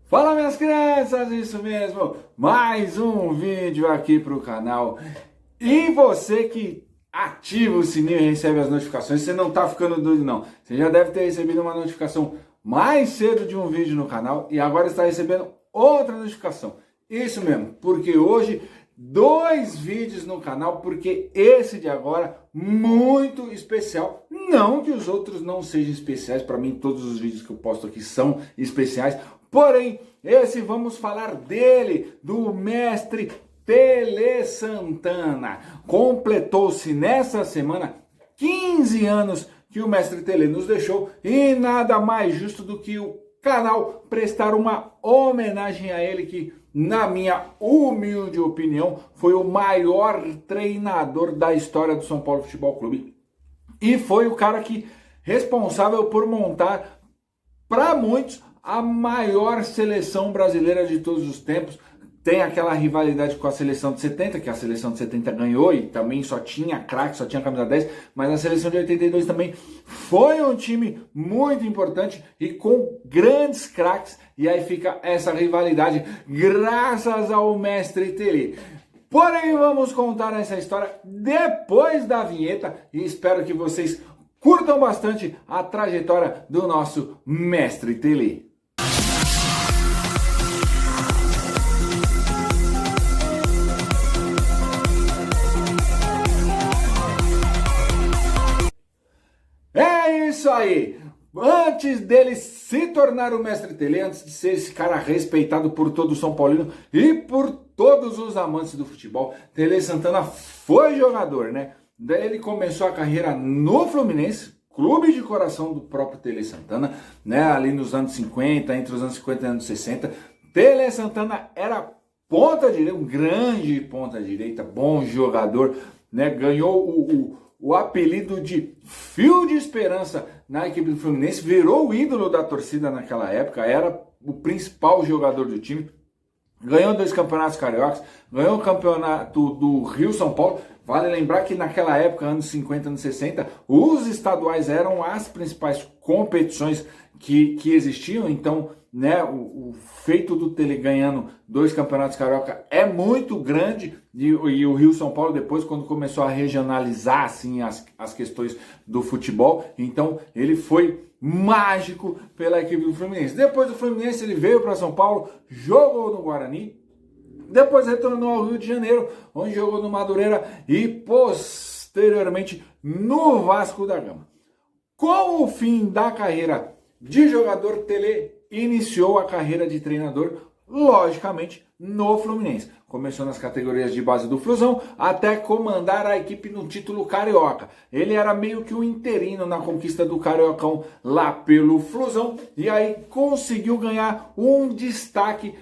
Fala, minhas crianças, isso mesmo, mais um vídeo aqui para o canal. E você que ativa o sininho e recebe as notificações, você não tá ficando doido não, você já deve ter recebido uma notificação mais cedo de um vídeo no canal e agora está recebendo outra notificação. Isso mesmo, porque hoje dois vídeos no canal, porque esse de agora muito especial. Não que os outros não sejam especiais, para mim todos os vídeos que eu posto aqui são especiais. Porém, esse vamos falar dele, do mestre Tele Santana. Completou-se nessa semana 15 anos que o mestre Tele nos deixou e nada mais justo do que o canal prestar uma homenagem a ele, que na minha humilde opinião foi o maior treinador da história do São Paulo Futebol Clube e foi o cara que responsável por montar para muitos a maior seleção brasileira de todos os tempos. Tem aquela rivalidade com a seleção de 70, que a seleção de 70 ganhou e também só tinha craque, só tinha camisa 10, mas a seleção de 82 também foi um time muito importante e com grandes craques, e aí fica essa rivalidade graças ao mestre Tele. Porém, vamos contar essa história depois da vinheta e espero que vocês curtam bastante a trajetória do nosso mestre Tele. É isso aí! Antes dele se tornar o mestre Tele, antes de ser esse cara respeitado por todo o São Paulino e por todos os amantes do futebol, Tele Santana foi jogador, né? Daí ele começou a carreira no Fluminense, clube de coração do próprio Tele Santana, né? Ali nos anos 50, entre os anos 50 e anos 60. Tele Santana era ponta direita, um grande ponta direita, bom jogador, né? Ganhou o apelido de Fio de Esperança na equipe do Fluminense, virou o ídolo da torcida naquela época, era o principal jogador do time, ganhou 2 campeonatos cariocas, ganhou o campeonato do Rio-São Paulo. Vale lembrar que naquela época, anos 50, anos 60, os estaduais eram as principais competições que existiam, então, né, o feito do Tele ganhando 2 campeonatos carioca é muito grande, e o Rio-São Paulo depois, quando começou a regionalizar assim, as questões do futebol, então ele foi mágico pela equipe do Fluminense. Depois do Fluminense ele veio para São Paulo, jogou no Guarani, depois retornou ao Rio de Janeiro, onde jogou no Madureira e posteriormente no Vasco da Gama. Com o fim da carreira de jogador, Tele iniciou a carreira de treinador, logicamente, no Fluminense. Começou nas categorias de base do Flusão até comandar a equipe no título carioca. Ele era meio que um interino na conquista do Cariocão lá pelo Flusão e aí conseguiu ganhar um destaque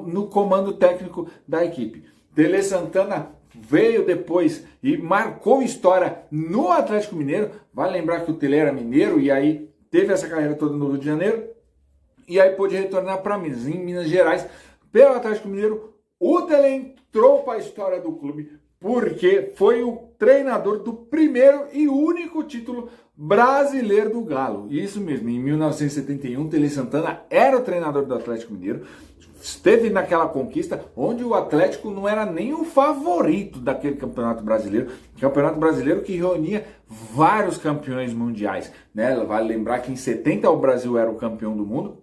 no comando técnico da equipe. Tele Santana veio depois e marcou história no Atlético Mineiro. Vale lembrar que o Tele era mineiro e aí teve essa carreira toda no Rio de Janeiro e aí pôde retornar para Minas, em Minas Gerais, pelo Atlético Mineiro. O Tele entrou para a história do clube porque foi o treinador do primeiro e único título brasileiro do Galo. Isso mesmo, em 1971, Tele Santana era o treinador do Atlético Mineiro, esteve naquela conquista onde o Atlético não era nem o favorito daquele campeonato brasileiro que reunia vários campeões mundiais, né? Vale lembrar que em 70 o Brasil era o campeão do mundo,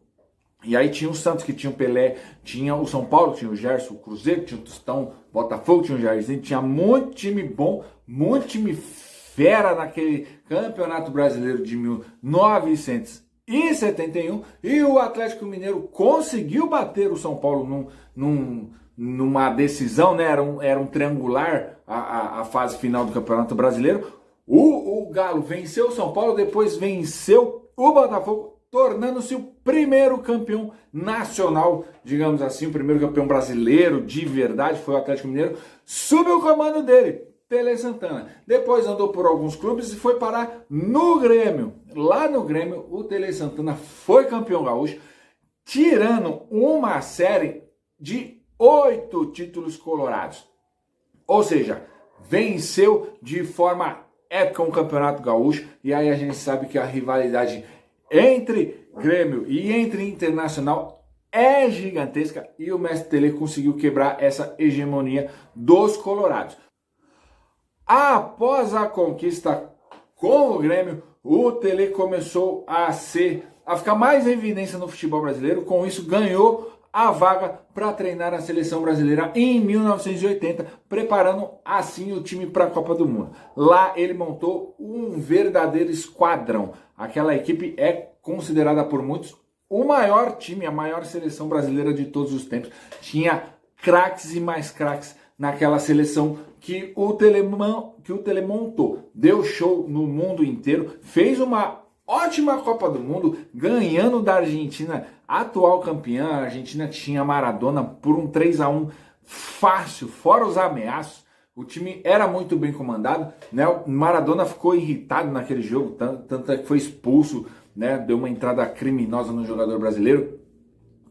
e aí tinha o Santos, que tinha o Pelé, tinha o São Paulo, tinha o Gerson, o Cruzeiro, tinha o Tostão, Botafogo, tinha o Jairzinho, tinha muito time bom, muito time fera naquele campeonato brasileiro de 1971, e o Atlético Mineiro conseguiu bater o São Paulo numa decisão, né? Era um triangular a fase final do Campeonato Brasileiro. O Galo venceu o São Paulo, depois venceu o Botafogo, tornando-se o primeiro campeão nacional, digamos assim, o primeiro campeão brasileiro de verdade foi o Atlético Mineiro, sob o comando dele, Tele Santana. Depois andou por alguns clubes e foi parar no Grêmio. Lá no Grêmio, o Tele Santana foi campeão gaúcho, tirando uma série de 8 títulos colorados. Ou seja, venceu de forma épica um campeonato gaúcho, e aí a gente sabe que a rivalidade entre Grêmio e entre Internacional é gigantesca e o mestre Tele conseguiu quebrar essa hegemonia dos colorados. Após a conquista com o Grêmio, o Tele começou a ficar mais em evidência no futebol brasileiro. Com isso, ganhou a vaga para treinar a seleção brasileira em 1980, preparando assim o time para a Copa do Mundo. Lá ele montou um verdadeiro esquadrão. Aquela equipe é considerada por muitos o maior time, a maior seleção brasileira de todos os tempos. Tinha craques e mais craques naquela seleção que o Tele montou. Deu show no mundo inteiro, fez uma ótima Copa do Mundo, ganhando da Argentina, atual campeã. A Argentina tinha Maradona por um 3-1 fácil, fora os ameaços. O time era muito bem comandado, né? O Maradona ficou irritado naquele jogo, tanto é que foi expulso, né? Deu uma entrada criminosa no jogador brasileiro.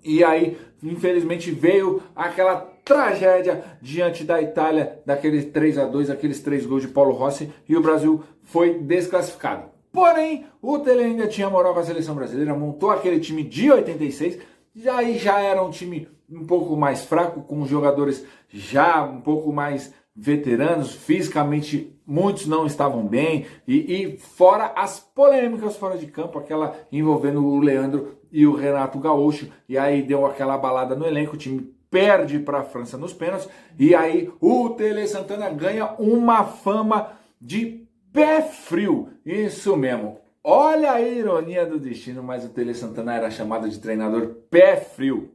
E aí, infelizmente, veio aquela tragédia diante da Itália, daqueles 3-2, aqueles 3 gols de Paulo Rossi, e o Brasil foi desclassificado. Porém, o Tele ainda tinha moral com a seleção brasileira, montou aquele time de 86, e aí já era um time um pouco mais fraco, com jogadores já um pouco mais veteranos, fisicamente muitos não estavam bem, e fora as polêmicas fora de campo, aquela envolvendo o Leandro e o Renato Gaúcho, e aí deu aquela balada no elenco, o time perde para a França nos pênaltis, e aí o Tele Santana ganha uma fama de pé frio. Isso mesmo. Olha a ironia do destino, mas o Tele Santana era chamado de treinador pé frio,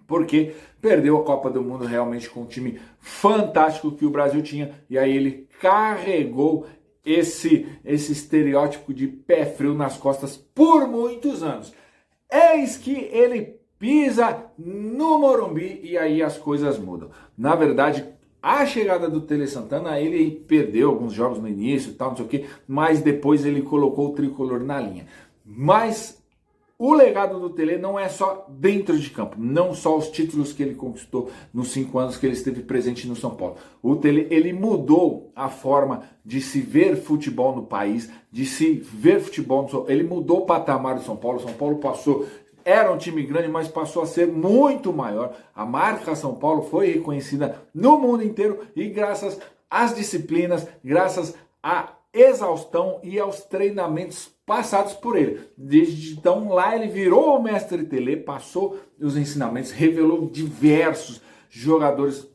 porque perdeu a Copa do Mundo realmente com um time fantástico que o Brasil tinha, e aí ele carregou esse estereótipo de pé frio nas costas por muitos anos. Eis que ele pisa no Morumbi e aí as coisas mudam. Na verdade, a chegada do Tele Santana, ele perdeu alguns jogos no início, tal, não sei o quê, mas depois ele colocou o tricolor na linha. Mas o legado do Tele não é só dentro de campo, não só os títulos que ele conquistou nos 5 anos que ele esteve presente no São Paulo. O Tele, ele mudou a forma de se ver futebol no país, de se ver futebol no São Paulo. Ele mudou o patamar do São Paulo. O São Paulo era um time grande, mas passou a ser muito maior. A marca São Paulo foi reconhecida no mundo inteiro e graças às disciplinas, graças à exaustão e aos treinamentos passados por ele. Desde então lá ele virou o mestre Tele, passou os ensinamentos, revelou diversos jogadores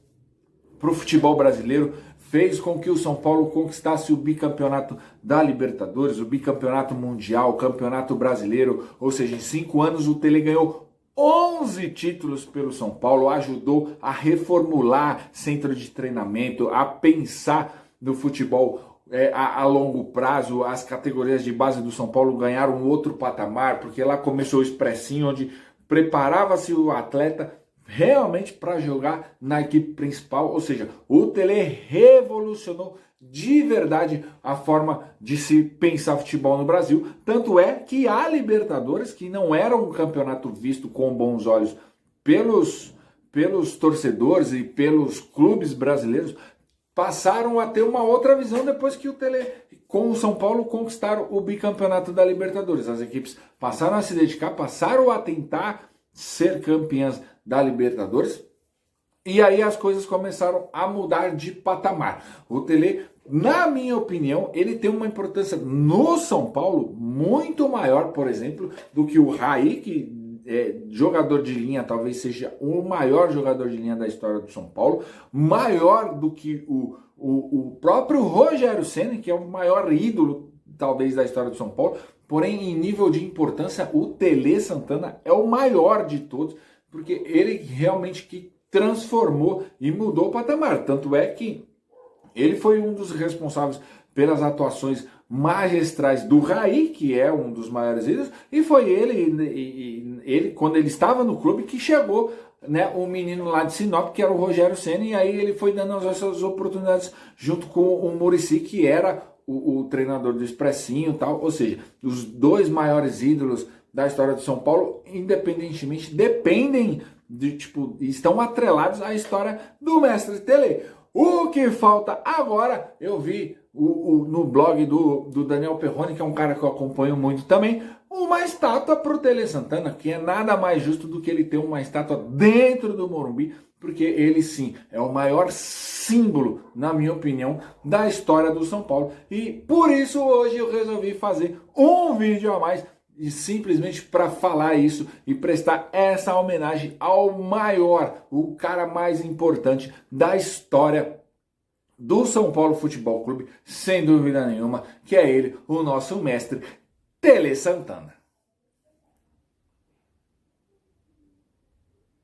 para o futebol brasileiro, fez com que o São Paulo conquistasse o bicampeonato da Libertadores, o bicampeonato mundial, o campeonato brasileiro, ou seja, em 5 anos o Tele ganhou 11 títulos pelo São Paulo, ajudou a reformular centro de treinamento, a pensar no futebol a longo prazo. As categorias de base do São Paulo ganharam um outro patamar, porque lá começou o expressinho, onde preparava-se o atleta realmente para jogar na equipe principal. Ou seja, o Tele revolucionou de verdade a forma de se pensar futebol no Brasil. Tanto é que a Libertadores, que não era um campeonato visto com bons olhos pelos torcedores e pelos clubes brasileiros, passaram a ter uma outra visão depois que o Tele, com o São Paulo, conquistaram o bicampeonato da Libertadores. As equipes passaram a se dedicar, passaram a tentar ser campeãs da Libertadores, e aí as coisas começaram a mudar de patamar. O Tele, na minha opinião, ele tem uma importância no São Paulo muito maior, por exemplo, do que o Raí, que jogador de linha, talvez seja o maior jogador de linha da história do São Paulo, maior do que o próprio Rogério Ceni, que é o maior ídolo talvez da história do São Paulo. Porém, em nível de importância, o Tele Santana é o maior de todos, porque ele realmente que transformou e mudou o patamar. Tanto é que ele foi um dos responsáveis pelas atuações magistrais do Raí, que é um dos maiores ídolos, e foi ele quando ele estava no clube, que chegou, né, um menino lá de Sinop, que era o Rogério Ceni, e aí ele foi dando as suas oportunidades junto com o Muricy, que era o treinador do Expressinho e tal. Ou seja, os dois maiores ídolos da história do São Paulo, independentemente, dependem de, estão atrelados à história do mestre Tele. O que falta agora, eu vi no blog do Daniel Perrone, que é um cara que eu acompanho muito também, uma estátua para o Tele Santana, que é nada mais justo do que ele ter uma estátua dentro do Morumbi, porque ele sim é o maior símbolo, na minha opinião, da história do São Paulo. E por isso hoje eu resolvi fazer um vídeo a mais, e simplesmente para falar isso e prestar essa homenagem ao maior, o cara mais importante da história do São Paulo Futebol Clube, sem dúvida nenhuma, que é ele, o nosso mestre Tele Santana.